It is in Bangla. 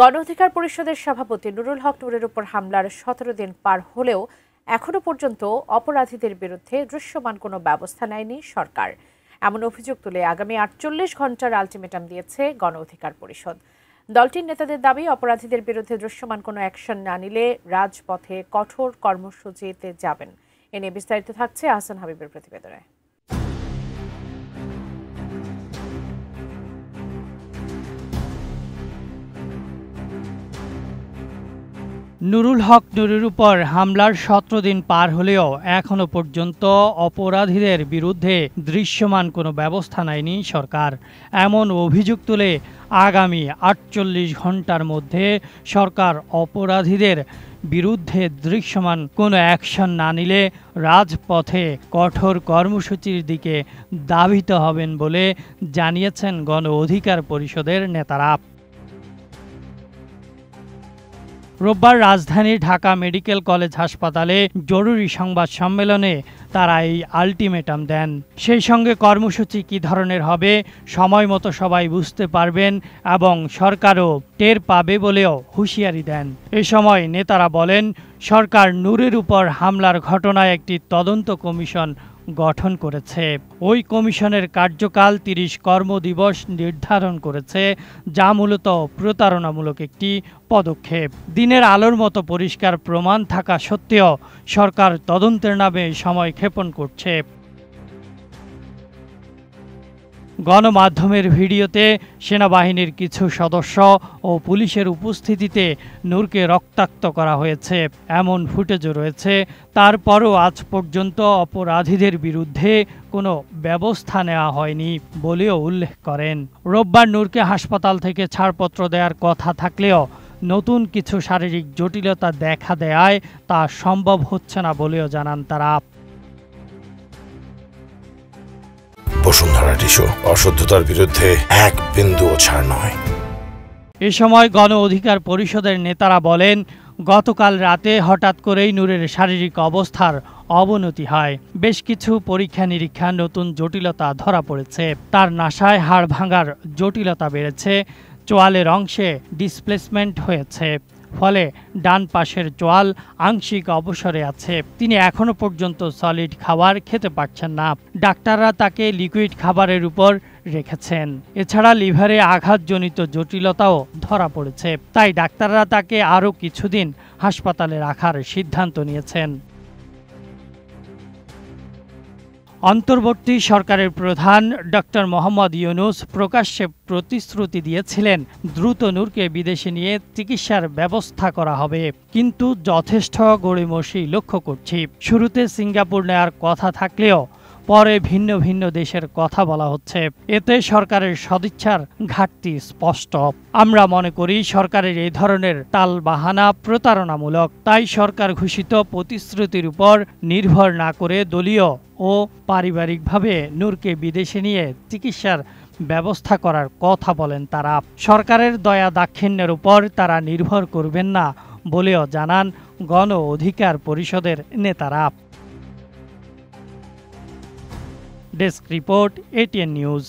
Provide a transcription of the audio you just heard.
গণ অধিকার পরিষদের সভাপতি নুরুল হক নূরের উপর হামলার ১৭ দিন পার হলেও এখনো পর্যন্ত অপরাধীদের বিরুদ্ধে দৃশ্যমান কোনো ব্যবস্থা নেয়নি সরকার। এমন অভিযোগ তুলে আগামী ৪৮ ঘণ্টার আলটিমেটাম দিয়েছে গণ অধিকার পরিষদ। দলটির নেতাদের দাবি, অপরাধীদের বিরুদ্ধে দৃশ্যমান কোনো অ্যাকশন না নিলে রাজপথে কঠোর কর্মসূচিতে যাবেন। এ নিয়ে বিস্তারিত থাকছে আহসান হাবিবের প্রতিবেদনে। নুরুল হক নূরের উপর হামলার ১৭ দিন পার হলেও এখনো পর্যন্ত অপরাধীদের বিরুদ্ধে দৃশ্যমান কোনো ব্যবস্থা নেয়নি সরকার। এমন অভিযোগ তুলে আগামী ৪৮ ঘণ্টার মধ্যে সরকার অপরাধীদের বিরুদ্ধে দৃশ্যমান কোনো অ্যাকশন না নিলে রাজপথে কঠোর কর্মসূচির দিকে ধাবিত হবেন বলে জানিয়েছেন গণ অধিকার পরিষদের নেতারা। রোববার রাজধানীর ঢাকা মেডিকেল কলেজ হাসপাতালে জরুরি সংবাদ সম্মেলনে তারা এই আলটিমেটাম দেন। সেই সঙ্গে কর্মসূচি কী ধরনের হবে সময় মতো সবাই বুঝতে পারবেন এবং সরকারও টের পাবে বলেও হুঁশিয়ারি দেন। এ সময় নেতারা বলেন, সরকার নূরের উপর হামলার ঘটনায় একটি তদন্ত কমিশন গঠন করেছে। ওই কমিশনের কার্যকাল ৩০ কর্মদিবস নির্ধারণ করেছে, যা মূলত প্রতারণামূলক একটি পদক্ষেপ। দিনের আলোর মতো পরিষ্কার প্রমাণ থাকা সত্ত্বেও সরকার তদন্তের নামে সময় ক্ষেপণ করছে। গণমাধ্যমের ভিডিওতে সেনাবাহিনীর কিছু সদস্য ও পুলিশের উপস্থিতিতে নূরকে রক্তাক্ত করা হয়েছে, এমন ফুটেজও রয়েছে। তারপরও আজ পর্যন্ত অপরাধীদের বিরুদ্ধে কোনো ব্যবস্থা নেওয়া হয়নি বলেও উল্লেখ করেন। রোববার নূরকে হাসপাতাল থেকে ছাড়পত্র দেওয়ার কথা থাকলেও নতুন কিছু শারীরিক জটিলতা দেখা দেয়ায় তা সম্ভব হচ্ছে না বলেও জানান তারা। বসুন্ধরা টিস্যু, অশুদ্ধতার বিরুদ্ধে এক বিন্দুও ছাড় নয়। এ সময় গণ অধিকার পরিষদের নেতারা বলেন, গতকাল রাতে হঠাৎ করেই নূরের শারীরিক অবস্থার অবনতি হয়। বেশ কিছু পরীক্ষা নিরীক্ষা নতুন জটিলতা ধরা পড়েছে। তার নাসায় হাড় ভাঙার জটিলতা বেড়েছে, চোয়ালের অংশে ডিসপ্লেসমেন্ট হয়েছে, ফলে ডান পাশের চোয়াল আংশিক অবসরে আছে। তিনি এখনো পর্যন্ত সলিড খাবার খেতে পারছেন না। ডাক্তাররা তাকে লিকুইড খাবারের উপর রেখেছেন। এছাড়া লিভারে আঘাতজনিত জটিলতাও ধরা পড়েছে, তাই ডাক্তাররা তাকে আরও কিছুদিন হাসপাতালে রাখার সিদ্ধান্ত নিয়েছেন। অন্তর্বর্তী সরকারের প্রধান ডক্টর মোহাম্মদ ইউনূস প্রকাশ্যে প্রতিশ্রুতি দিয়েছিলেন, দ্রুত নূরকে বিদেশে নিয়ে চিকিৎসার ব্যবস্থা করা হবে, কিন্তু যথেষ্ট গড়িমসি লক্ষ্য করছি। শুরুতে সিঙ্গাপুর নেয়ার কথা থাকলেও পরে ভিন্ন ভিন্ন দেশের কথা বলা হচ্ছে। এতে সরকারের সদিচ্ছার ঘাটতি স্পষ্ট। আমরা মনে করি সরকারের এই ধরনের টালবাহানা প্রতারণামূলক। তাই সরকার ঘোষিত প্রতিশ্রুতির উপর নির্ভর না করে দলীয় ও পারিবারিকভাবে নূরকে বিদেশে নিয়ে চিকিৎসার ব্যবস্থা করার কথা বলেন তারা। সরকারের দয়া দাক্ষিণ্যের উপর তারা নির্ভর করবেন না বলেও জানান গণ অধিকার পরিষদের নেতারা। Desk report, ATN news.